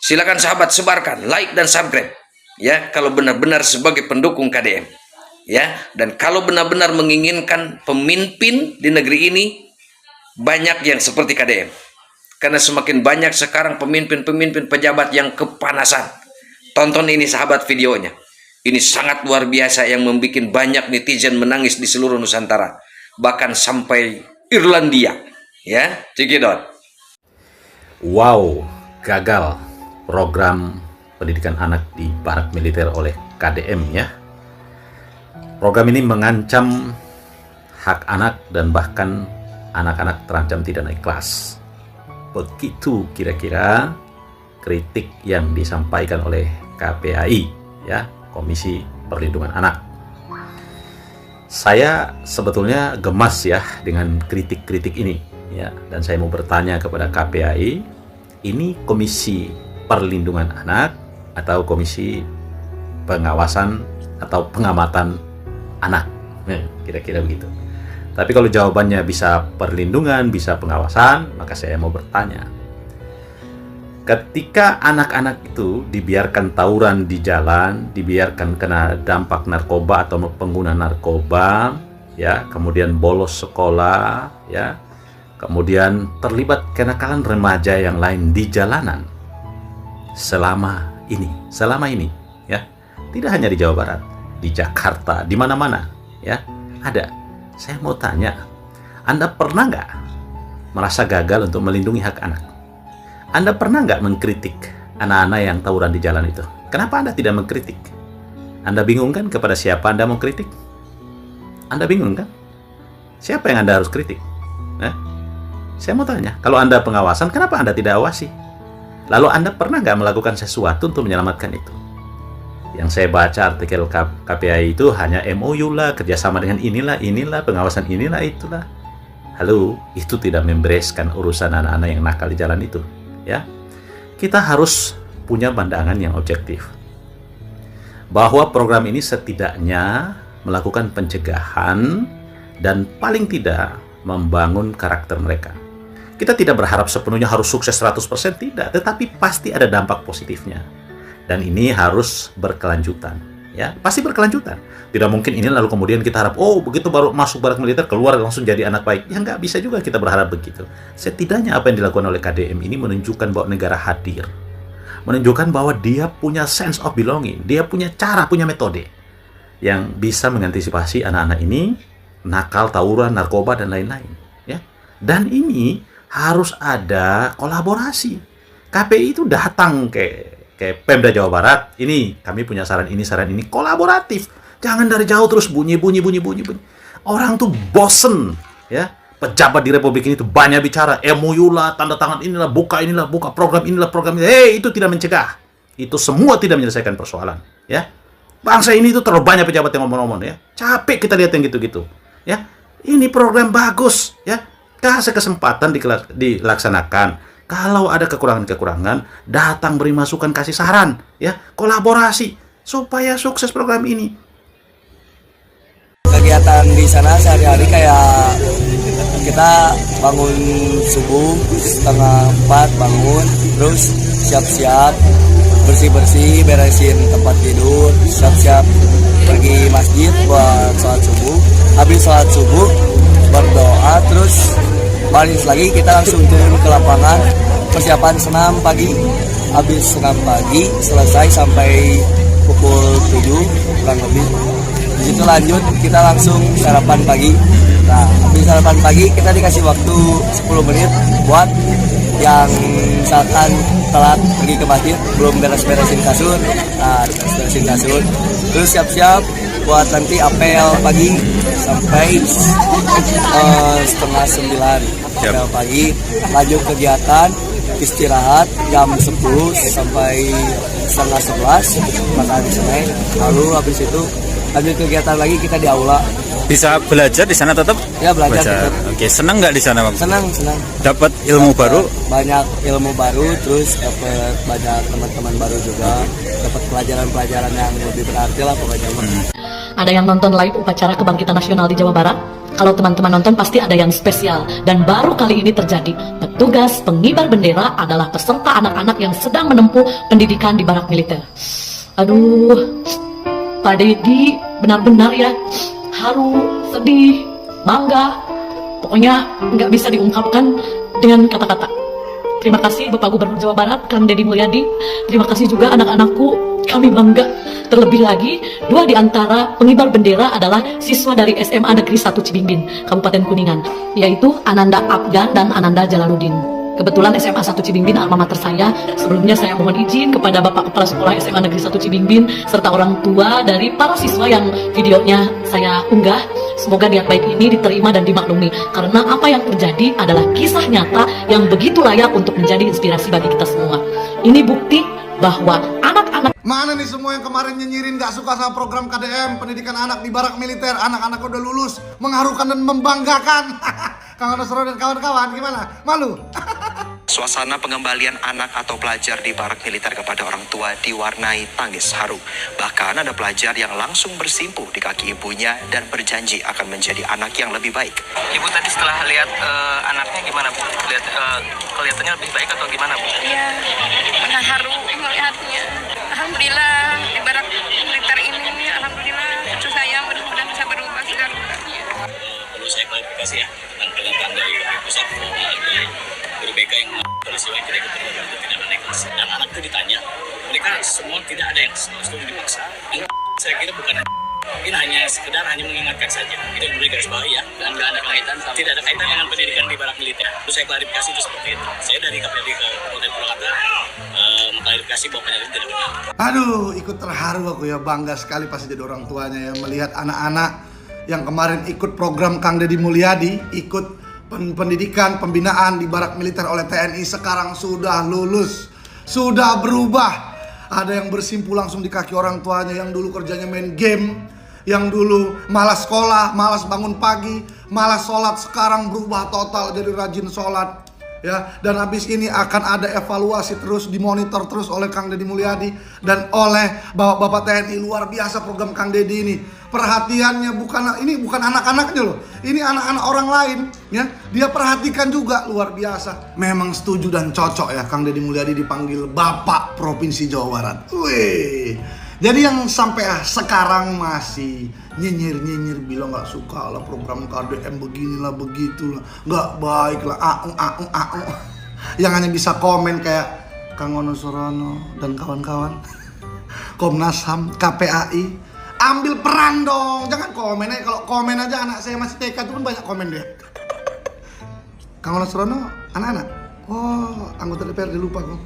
Silakan sahabat sebarkan, like dan subscribe. Ya, kalau benar-benar sebagai pendukung KDM. Ya, dan kalau benar-benar menginginkan pemimpin di negeri ini banyak yang seperti KDM. Karena semakin banyak sekarang pemimpin-pemimpin pejabat yang kepanasan. Tonton ini sahabat videonya. Ini sangat luar biasa yang membuat banyak netizen menangis di seluruh Nusantara. Bahkan sampai Irlandia. Ya, cekidot. Wow, gagal program pendidikan anak di barak militer oleh KDM ya. Program ini mengancam hak anak dan bahkan anak-anak terancam tidak naik kelas. Begitu kira-kira kritik yang disampaikan oleh KPAI ya, Komisi Perlindungan Anak. Saya sebetulnya gemas ya dengan kritik-kritik ini ya, dan saya mau bertanya kepada KPAI, ini Komisi Perlindungan Anak atau Komisi Pengawasan atau Pengamatan Anak? Kira-kira begitu. Tapi kalau jawabannya bisa perlindungan, bisa pengawasan, maka saya mau bertanya. Ketika anak-anak itu dibiarkan tawuran di jalan, dibiarkan kena dampak narkoba atau pengguna narkoba, ya, kemudian bolos sekolah, ya, kemudian terlibat kenakalan remaja yang lain di jalanan, selama ini, ya, tidak hanya di Jawa Barat, di Jakarta, di mana-mana, ya, ada. Saya mau tanya, Anda pernah nggak merasa gagal untuk melindungi hak anak? Anda pernah nggak mengkritik anak-anak yang tawuran di jalan itu? Kenapa Anda tidak mengkritik? Anda bingung kan kepada siapa Anda mau kritik? Anda bingung kan? Siapa yang Anda harus kritik? Saya mau tanya, kalau Anda pengawasan, kenapa Anda tidak awasi? Lalu Anda pernah nggak melakukan sesuatu untuk menyelamatkan itu? Yang saya baca artikel KPAI itu hanya MOU lah, kerjasama dengan inilah, pengawasan inilah, itulah. Halo, itu tidak membereskan urusan anak-anak yang nakal di jalan itu. Ya, kita harus punya pandangan yang objektif. Bahwa program ini setidaknya melakukan pencegahan dan paling tidak membangun karakter mereka. Kita tidak berharap sepenuhnya harus sukses 100%, tidak. Tetapi pasti ada dampak positifnya. Dan ini harus berkelanjutan, ya, pasti berkelanjutan. Tidak mungkin ini lalu kemudian kita harap, oh begitu baru masuk barak militer keluar langsung jadi anak baik. Ya nggak bisa juga kita berharap begitu. Setidaknya apa yang dilakukan oleh KDM ini menunjukkan bahwa negara hadir, menunjukkan bahwa dia punya sense of belonging, dia punya cara, punya metode yang bisa mengantisipasi anak-anak ini nakal, tawuran, narkoba dan lain-lain. Ya, dan ini harus ada kolaborasi. KPI itu datang ke Pemda Jawa Barat, ini kami punya saran ini, kolaboratif. Jangan dari jauh terus bunyi. Orang tuh bosen, ya. Pejabat di Republik ini tuh banyak bicara, MOU lah, tanda tangan inilah, buka program inilah. Itu tidak mencegah. Itu semua tidak menyelesaikan persoalan, ya. Bangsa ini tuh terlalu banyak pejabat yang ngomong-ngomong, ya. Capek kita lihat yang gitu-gitu, ya. Ini program bagus, ya. Kasih kesempatan dilaksanakan. Kalau ada kekurangan-kekurangan, datang beri masukan, kasih saran, ya, kolaborasi supaya sukses program ini. Kegiatan di sana sehari-hari kayak kita bangun subuh 3:30 bangun, terus siap-siap bersih-bersih, beresin tempat tidur, siap-siap pergi masjid buat sholat subuh. Habis sholat subuh berdoa, terus balik lagi kita langsung turun ke lapangan persiapan senam pagi. Habis senam pagi selesai sampai pukul 7 kurang lebih. Di situ lanjut kita langsung sarapan pagi. Nah, habis sarapan pagi kita dikasih waktu 10 menit buat yang misalkan telat pergi ke masjid belum beres-beresin kasur. Nah, beresin kasur. Terus siap-siap buat nanti apel pagi sampai 8:30 apel pagi, lanjut kegiatan, istirahat jam 10 sampai 10:30 makan snack, lalu habis itu lanjut kegiatan lagi kita di aula. Bisa belajar di sana tetap? Ya, belajar. Tetap. Oke, senang nggak di sana, Bang? Senang. Dapat ilmu baru? Banyak ilmu baru, terus dapat banyak teman-teman baru juga, dapat pelajaran-pelajaran yang lebih berarti lah pokoknya. ada yang nonton live upacara kebangkitan nasional di Jawa Barat? Kalau teman-teman nonton pasti ada yang spesial. Dan baru kali ini terjadi. Petugas pengibar bendera adalah peserta anak-anak yang sedang menempuh pendidikan di barak militer. Aduh, Pak Deddy benar-benar ya haru, sedih, bangga. Pokoknya nggak bisa diungkapkan dengan kata-kata. Terima kasih Bapak Gubernur Jawa Barat, Kang Deddy Mulyadi. Terima kasih juga anak-anakku, kami bangga. Terlebih lagi, 2 di antara pengibar bendera adalah siswa dari SMA Negeri 1 Cibimbing, Kabupaten Kuningan, yaitu Ananda Afgan dan Ananda Jalaluddin. Kebetulan SMA 1 Cibimbing alma mater saya. Sebelumnya saya mohon izin kepada Bapak Kepala Sekolah SMA Negeri 1 Cibimbing serta orang tua dari para siswa yang videonya saya unggah. Semoga niat baik ini diterima dan dimaklumi, karena apa yang terjadi adalah kisah nyata yang begitu layak untuk menjadi inspirasi bagi kita semua. Ini bukti bahwa anak-anak Mana nih semua yang kemarin nyinyirin gak suka sama program KDM pendidikan anak di barak militer, anak-anak udah lulus, mengharukan dan membanggakan. Kang Nasro dan kawan-kawan gimana? Malu? Suasana pengembalian anak atau pelajar di barak militer kepada orang tua diwarnai tangis haru. Bahkan ada pelajar yang langsung bersimpuh di kaki ibunya dan berjanji akan menjadi anak yang lebih baik. Ibu tadi setelah lihat anaknya gimana Bu? Lihat kelihatannya lebih baik atau gimana Bu? Iya, haru melihatnya. Alhamdulillah di barak militer ini, alhamdulillah cucu saya mudah-mudahan bisa berubah segala-galanya. Perlu saya klarifikasi ya, dengan pernyataan dari pusat dari guru BK yang peristiwa yang tidak keterima dan itu tidak naik kelas. Dan anak itu ditanya, mereka semua tidak ada yang setuju dipaksa. Saya kira bukan ini hanya sekedar mengingatkan saja. Itu yang garis bawahi ya, dan tidak ada kaitan dengan pendidikan di barak militer. Terus saya klarifikasi itu seperti itu. Saya dari KPD ke Kabupaten Purwakarta mengklarifikasi bahwa pendidikan tidak benar. Aduh, ikut terharu aku ya, bangga sekali pasti jadi orang tuanya ya melihat anak-anak yang kemarin ikut program Kang Deddy Mulyadi, ikut pendidikan, pembinaan di barak militer oleh TNI, sekarang sudah lulus, sudah berubah. Ada yang bersimpuh langsung di kaki orang tuanya, yang dulu kerjanya main game, yang dulu malas sekolah, malas bangun pagi, malas sholat, sekarang berubah total jadi rajin sholat. Ya, dan habis ini akan ada evaluasi terus, dimonitor terus oleh Kang Deddy Mulyadi dan oleh Bapak TNI. Luar biasa program Kang Deddy ini. Perhatiannya bukan anak-anaknya loh. Ini anak-anak orang lain ya. Dia perhatikan juga, luar biasa. Memang setuju dan cocok ya Kang Deddy Mulyadi dipanggil Bapak Provinsi Jawa Barat. Wih. Jadi yang sampai sekarang masih nyinyir bilang gak suka lah program KDM beginilah begitulah, gak baik lah, yang hanya bisa komen kayak Kang Ono Surono dan kawan-kawan, Komnas HAM, KPAI, ambil peran dong, jangan komen aja. Kalau komen aja anak saya masih TK itu kan banyak komen dia. Kang Ono Surono anak-anak, oh anggota DPRD lupa kok.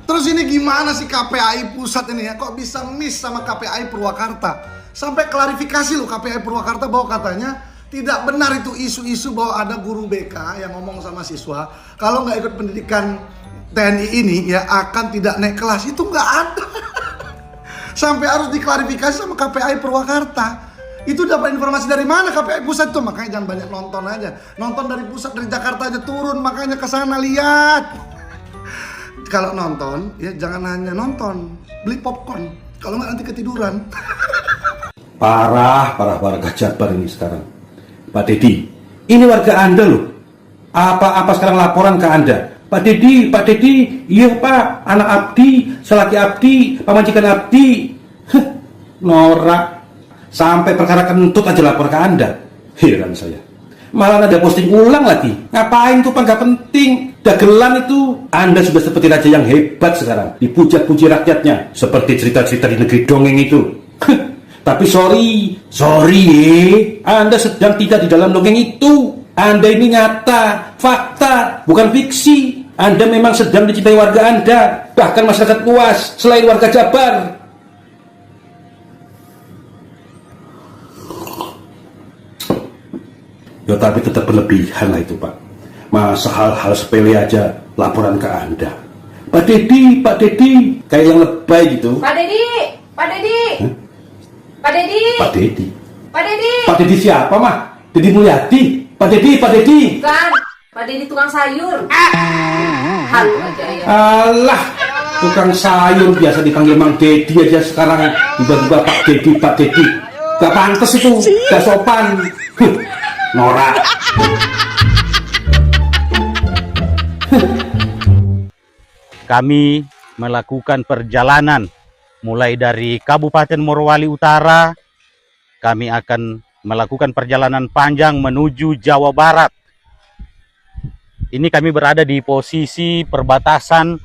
Terus ini gimana sih KPAI pusat ini ya? Kok bisa miss sama KPAI Purwakarta? Sampai klarifikasi loh KPAI Purwakarta bahwa katanya tidak benar itu isu-isu bahwa ada guru BK yang ngomong sama siswa kalau nggak ikut pendidikan TNI ini ya akan tidak naik kelas. Itu nggak ada. Sampai harus diklarifikasi sama KPAI Purwakarta. Itu dapat informasi dari mana KPAI pusat tuh? Makanya jangan banyak nonton aja. Nonton dari pusat, dari Jakarta aja turun, makanya ke sana lihat. Kalau nonton, ya jangan hanya nonton, beli popcorn. Kalau nggak nanti ketiduran. Parah warga Jabar ini sekarang. Pak Deddy, ini warga Anda loh. Apa sekarang laporan ke Anda? Pak Deddy, iya Pak, anak Abdi, selaki Abdi, pamajikan Abdi. Norak. Sampai perkara kentut aja lapor ke Anda. Heran saya. Malah ada posting ulang lagi. Ngapain tuh Pak, nggak penting. Dagelan itu. Anda sudah seperti raja yang hebat sekarang. Dipuja-puji rakyatnya. Seperti cerita-cerita di negeri dongeng itu. Tapi sorry Anda sedang tidak di dalam dongeng itu. Anda ini nyata, fakta, bukan fiksi. Anda memang sedang dicintai warga Anda. Bahkan masyarakat luas selain warga Jabar. Ya tapi tetap berlebihan lah itu Pak. Masa hal-hal sepele aja laporan ke Anda. Pak Deddy, kayak yang lebay gitu. Pak Deddy. Pak Deddy siapa mah? Deddy Mulyadi. Pak Deddy. Bukan, Pak Deddy tukang sayur. Halu aja ya. Alah, tukang sayur biasa dipanggil Mang Deddy aja, sekarang tiba-tiba Pak Deddy. Gak pantas itu, gak sopan. Norak. Kami melakukan perjalanan mulai dari Kabupaten Morowali Utara. Kami akan melakukan perjalanan panjang menuju Jawa Barat. Ini kami berada di posisi perbatasan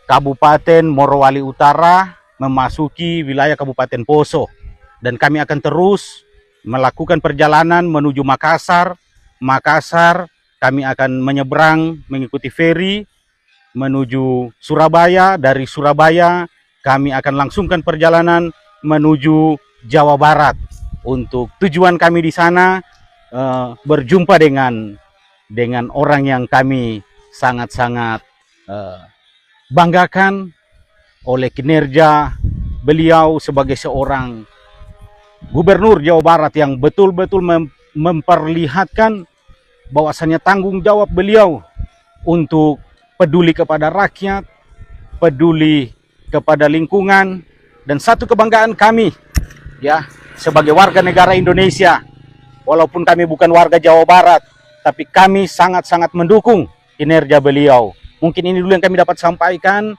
Kabupaten Morowali Utara memasuki wilayah Kabupaten Poso. Dan kami akan terus melakukan perjalanan menuju Makassar. Makassar kami akan menyeberang mengikuti feri menuju Surabaya. Dari Surabaya kami akan langsungkan perjalanan menuju Jawa Barat. Untuk tujuan kami di sana berjumpa dengan orang yang kami sangat-sangat banggakan oleh kinerja beliau sebagai seorang Gubernur Jawa Barat yang betul-betul memperlihatkan bahwasannya tanggung jawab beliau untuk peduli kepada rakyat, peduli kepada lingkungan, dan satu kebanggaan kami ya sebagai warga negara Indonesia, walaupun kami bukan warga Jawa Barat, tapi kami sangat-sangat mendukung kinerja beliau. Mungkin ini dulu yang kami dapat sampaikan.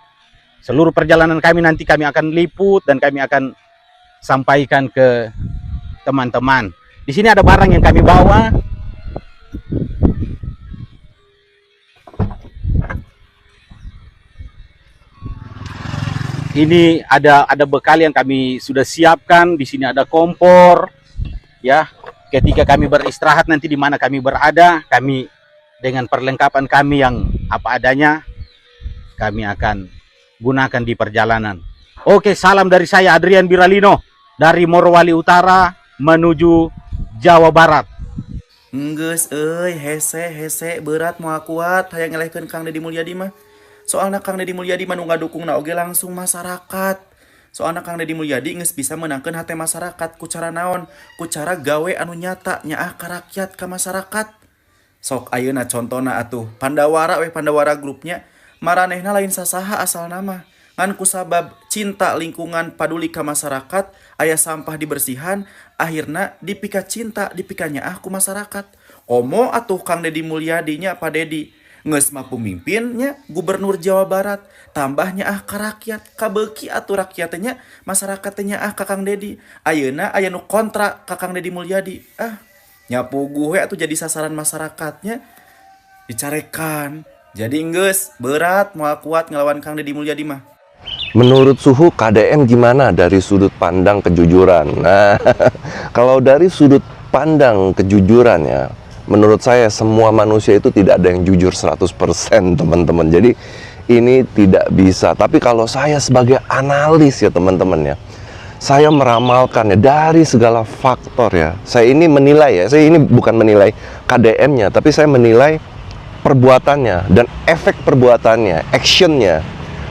Seluruh perjalanan kami nanti kami akan liput dan kami akan sampaikan ke teman-teman. Di sini ada barang yang kami bawa. Ini ada bekal yang kami sudah siapkan. Di sini ada kompor. Ya, ketika kami beristirahat nanti di mana kami berada, kami dengan perlengkapan kami yang apa adanya, kami akan gunakan di perjalanan. Oke, salam dari saya Adrian Biralino dari Morowali Utara menuju Jawa Barat. Enggeus hese berat moal kuat hayang ngelehkeun Kang Deddy Mulyadi mah. Soalna Kang Deddy Mulyadi mah nu ngadukungna oge langsung masyarakat. Soalna Kang Deddy Mulyadi geus bisa menangkeun hate masyarakat ku cara naon? Ku cara gawe anu nyata nyaah ka rakyat ka masyarakat. Sok ayeuna contona atuh Pandawara Pandawara grupnya maranehna lain sasaha asal nama. Ngan kusabab cinta lingkungan paduli ka masyarakat, aya sampah dibersihan, akhirna dipika cinta, dipika nyaah ku masyarakat. Komo atuh Kang Deddy Mulyadi nya Pak Deddy geus mah pemimpinnya Gubernur Jawa Barat, tambahnya ka rakyat, kabeuki atuh rakyatnya masyarakatnya ka Kang Deddy. Ayeuna aya nu kontra ka Kang Deddy Mulyadi. Nyapu gue atuh jadi sasaran masyarakatnya dicarekan. Jadi geus berat moal kuat ngelawan Kang Deddy Mulyadi mah. Menurut Suhu, KDM gimana dari sudut pandang kejujuran? Nah, kalau dari sudut pandang kejujuran ya, menurut saya semua manusia itu tidak ada yang jujur 100% teman-teman. Jadi ini tidak bisa. Tapi kalau saya sebagai analis ya teman-teman ya, saya meramalkan ya dari segala faktor ya. Saya ini menilai ya, saya ini bukan menilai KDM-nya, tapi saya menilai perbuatannya dan efek perbuatannya, actionnya,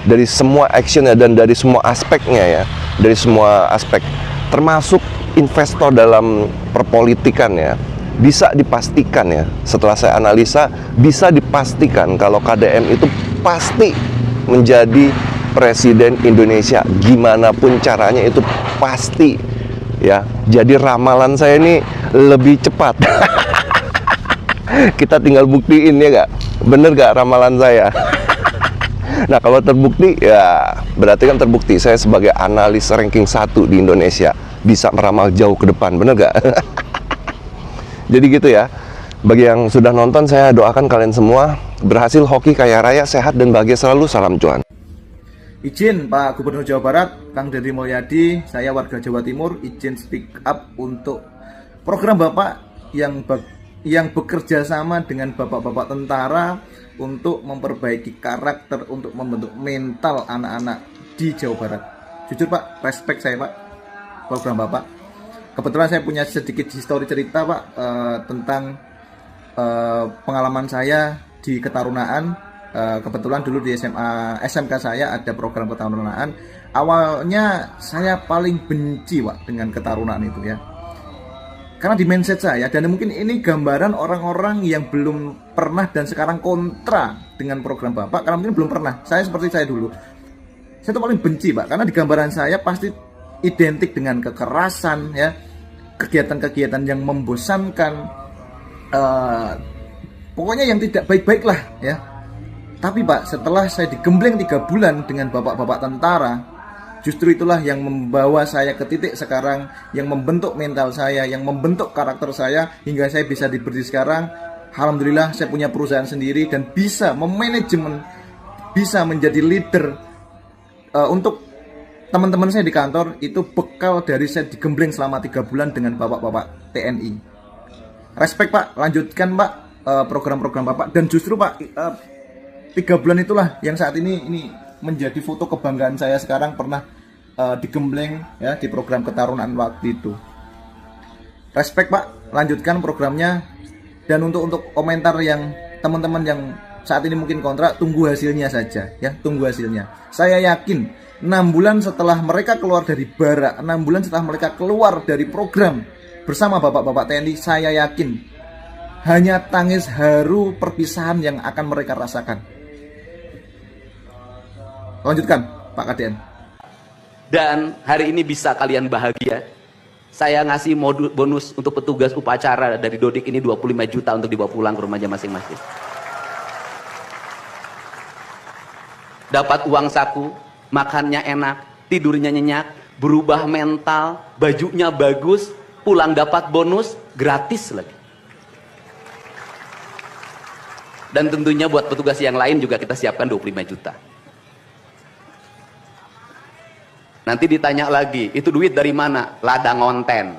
dari semua actionnya dan dari semua aspeknya ya, dari semua aspek, termasuk investor dalam perpolitikan ya, bisa dipastikan ya, setelah saya analisa, bisa dipastikan kalau KDM itu pasti menjadi Presiden Indonesia, gimana pun caranya itu pasti ya. Jadi ramalan saya ini lebih cepat. Kita tinggal buktiin ya gak? Bener gak ramalan saya? Nah kalau terbukti ya berarti kan terbukti saya sebagai analis ranking 1 di Indonesia bisa meramal jauh ke depan, bener gak? Jadi gitu ya. Bagi yang sudah nonton, saya doakan kalian semua berhasil hoki kaya raya, sehat dan bahagia selalu. Salam cuan. Izin Pak Gubernur Jawa Barat, Kang Deddy Mulyadi, saya warga Jawa Timur, izin speak up untuk program Bapak yang bekerja sama dengan bapak-bapak tentara untuk memperbaiki karakter, untuk membentuk mental anak-anak di Jawa Barat. Jujur Pak, respect saya Pak, program Bapak. Kebetulan saya punya sedikit histori cerita Pak tentang pengalaman saya di ketarunaan. Kebetulan dulu di SMK saya ada program ketarunaan. Awalnya saya paling benci Pak dengan ketarunaan itu ya, karena di mindset saya, dan mungkin ini gambaran orang-orang yang belum pernah dan sekarang kontra dengan program Bapak, karena mungkin belum pernah. Saya seperti saya dulu, saya tuh paling benci Pak, karena di gambaran saya pasti identik dengan kekerasan ya, kegiatan-kegiatan yang membosankan, pokoknya yang tidak baik-baik lah ya. Tapi Pak, setelah saya digembleng 3 bulan dengan bapak-bapak tentara, justru itulah yang membawa saya ke titik sekarang, yang membentuk mental saya, yang membentuk karakter saya, hingga saya bisa berdiri sekarang. Alhamdulillah saya punya perusahaan sendiri dan bisa memanajemen, bisa menjadi leader. Untuk teman-teman saya di kantor, itu bekal dari saya digembleng selama 3 bulan dengan bapak-bapak TNI. Respect Pak, lanjutkan Pak program-program Bapak. Dan justru Pak, 3 bulan itulah yang saat ini menjadi foto kebanggaan saya sekarang, pernah digembleng ya di program Ketarunaan waktu itu. Respect Pak, lanjutkan programnya. Dan untuk komentar yang teman-teman yang saat ini mungkin kontrak, tunggu hasilnya saja ya, tunggu hasilnya. Saya yakin 6 bulan setelah mereka keluar dari barak, 6 bulan setelah mereka keluar dari program bersama bapak-bapak TNI, saya yakin hanya tangis haru perpisahan yang akan mereka rasakan. Lanjutkan Pak KDN. Dan hari ini bisa kalian bahagia. Saya ngasih bonus untuk petugas upacara dari Dodik ini 25 juta untuk dibawa pulang ke rumahnya masing-masing. Dapat uang saku, makannya enak, tidurnya nyenyak, berubah mental, bajunya bagus, pulang dapat bonus, gratis lagi. Dan tentunya buat petugas yang lain juga kita siapkan 25 juta. Nanti ditanya lagi, itu duit dari mana? Ladang ngonten.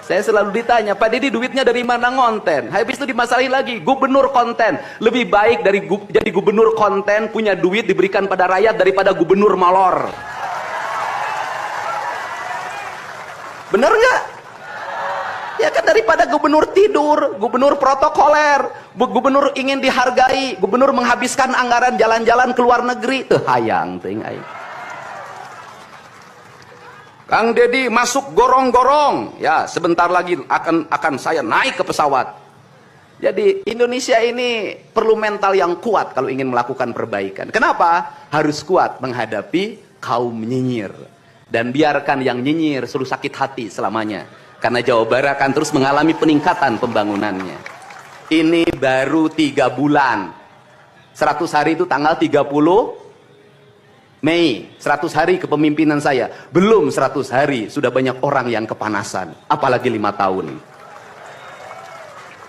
Saya selalu ditanya, Pak Dedi duitnya dari mana ngonten? Habis itu dimasalahin lagi, gubernur konten. Lebih baik dari jadi gubernur konten, punya duit diberikan pada rakyat daripada gubernur malor. Bener nggak? Ya kan, daripada gubernur tidur, gubernur protokoler, gubernur ingin dihargai, gubernur menghabiskan anggaran jalan-jalan ke luar negeri, tuh hayang ting aing. Kang Dedi masuk gorong-gorong, ya sebentar lagi akan saya naik ke pesawat. Jadi Indonesia ini perlu mental yang kuat kalau ingin melakukan perbaikan. Kenapa? Harus kuat menghadapi kaum nyinyir. Dan biarkan yang nyinyir suruh sakit hati selamanya. Karena Jawa Barat akan terus mengalami peningkatan pembangunannya. Ini baru 3 bulan. 100 hari itu tanggal 30 Mei. 100 hari kepemimpinan saya. Belum 100 hari, sudah banyak orang yang kepanasan. Apalagi 5 tahun.